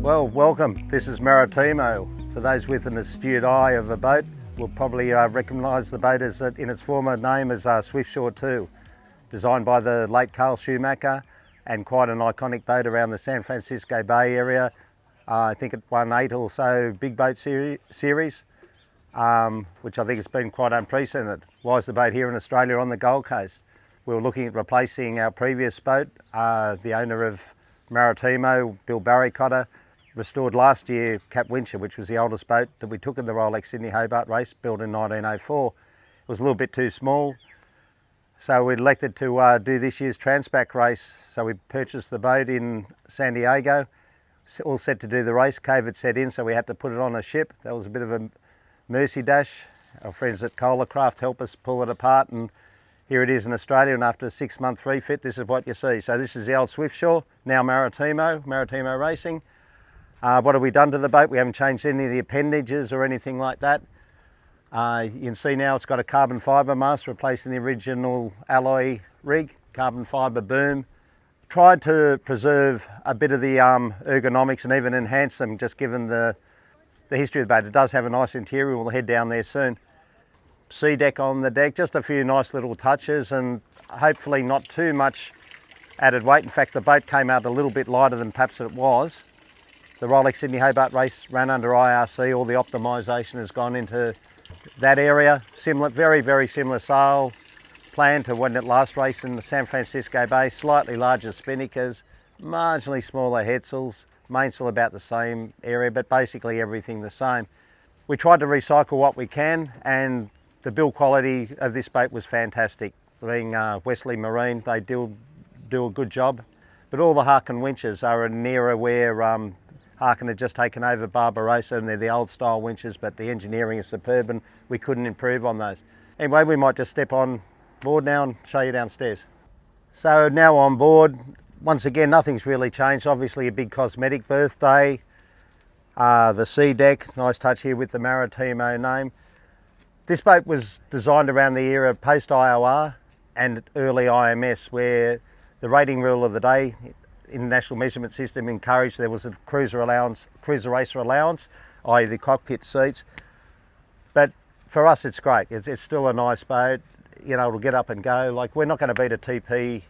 Well, welcome. This is Maritimo. For those with an astute eye of a boat, will probably recognise the boat as in its former name as Swiftsure 2, designed by the late Carl Schumacher, and quite an iconic boat around the San Francisco Bay area. I think it won 8 or so big boat series, which I think has been quite unprecedented. Why is the boat here in Australia on the Gold Coast? We were looking at replacing our previous boat. The owner of Maritimo, Bill Barrycotter, restored last year Cap Wincher, which was the oldest boat that we took in the Rolex Sydney Hobart race, built in 1904. It was a little bit too small, so we elected to do this year's Transpac race. So we purchased the boat in San Diego, all set to do the race. COVID set in, so we had to put it on a ship. That was a bit of a mercy dash. Our friends at Craft helped us pull it apart, and here it is in Australia, and after a 6-month refit, this is what you see. So this is the old Swiftsure, now Maritimo Racing. What have we done to the boat? We haven't changed any of the appendages or anything like that. You can see now it's got a carbon fibre mast replacing the original alloy rig, carbon fibre boom. Tried to preserve a bit of the ergonomics and even enhance them, just given the history of the boat. It does have a nice interior. We'll head down there soon. Sea deck on the deck, just a few nice little touches, and hopefully not too much added weight. In fact, the boat came out a little bit lighter than perhaps it was. The Rolex Sydney Hobart race ran under IRC. All the optimisation has gone into that area. Similar, very similar sail plan to when it last raced in the San Francisco Bay. Slightly larger spinnakers, marginally smaller headsails, mainsail about the same area, but basically everything the same. We tried to recycle what we can, and the build quality of this boat was fantastic. Being Wesley Marine, they do a good job. But all the Harkin winches are an era where Harkin had just taken over Barbarossa, and they're the old style winches, but the engineering is superb and we couldn't improve on those. Anyway, we might just step on board now and show you downstairs. So now on board, once again, nothing's really changed. Obviously a big cosmetic birthday. The sea deck, nice touch here with the Maritimo name. This boat was designed around the era post-IOR and early IMS, where the rating rule of the day, International Measurement System, encouraged there was a cruiser racer allowance, i.e. the cockpit seats. But for us it's great. It's still a nice boat. You know, it'll get up and go. Like, we're not going to beat a TP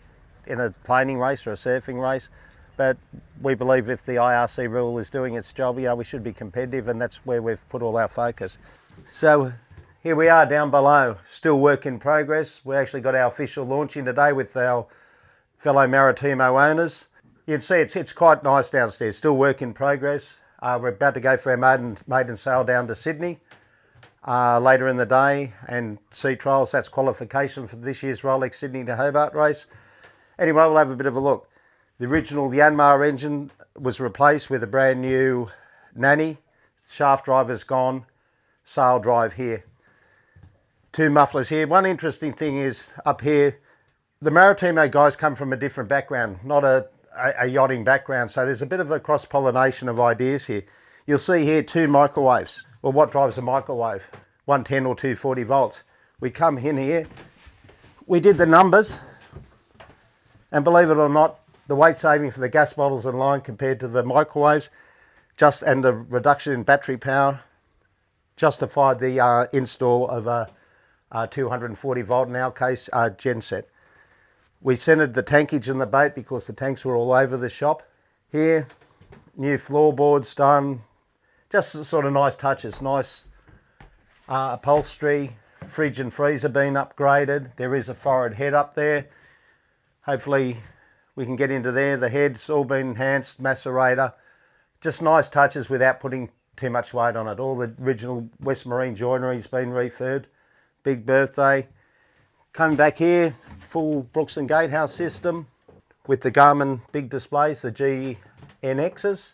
in a planing race or a surfing race, but we believe if the IRC rule is doing its job, you know, we should be competitive, and that's where we've put all our focus. So here we are down below, still work in progress. We actually got our official launching today with our fellow Maritimo owners. You can see it's quite nice downstairs, still work in progress. We're about to go for our maiden sail down to Sydney later in the day, and sea trials. That's qualification for this year's Rolex Sydney Hobart race. Anyway, we'll have a bit of a look. The original Yanmar engine was replaced with a brand new Nanny. Shaft driver's gone, sail drive here. 2 mufflers here. One interesting thing is up here, the Maritimo guys come from a different background, not a yachting background, so there's a bit of a cross-pollination of ideas here. You'll see here 2 microwaves. Well, what drives a microwave? 110 or 240 volts. We come in here, we did the numbers, and believe it or not, the weight saving for the gas bottles in line compared to the microwaves, and the reduction in battery power, justified the install of a 240 volt, in our case, genset. We centered the tankage in the boat because the tanks were all over the shop. Here, new floorboards done, just sort of nice touches, nice upholstery, fridge and freezer being upgraded. There is a forward head up there. Hopefully we can get into there. The head's all been enhanced, macerator. Just nice touches without putting too much weight on it. All the original West Marine joinery's been refurbed. Big birthday. Coming back here, full Brooks and Gatehouse system with the Garmin big displays, the GNXs.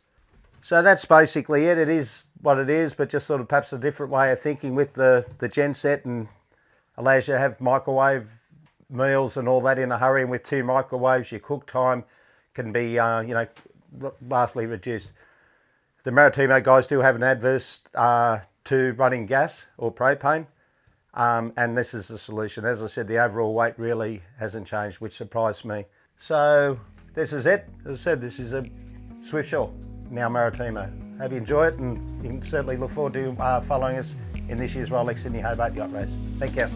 So that's basically it. It is what it is, but just sort of perhaps a different way of thinking with the genset, and allows you to have microwave meals and all that in a hurry. And with 2 microwaves, your cook time can be, vastly reduced. The Maritimo guys do have an adverse to running gas or propane. And this is the solution. As I said, the overall weight really hasn't changed, which surprised me. So this is it. As I said, this is a Swiftsure. now Maritimo. Hope you enjoy it, and you can certainly look forward to following us in this year's Rolex Sydney Hobart yacht race. Thank you.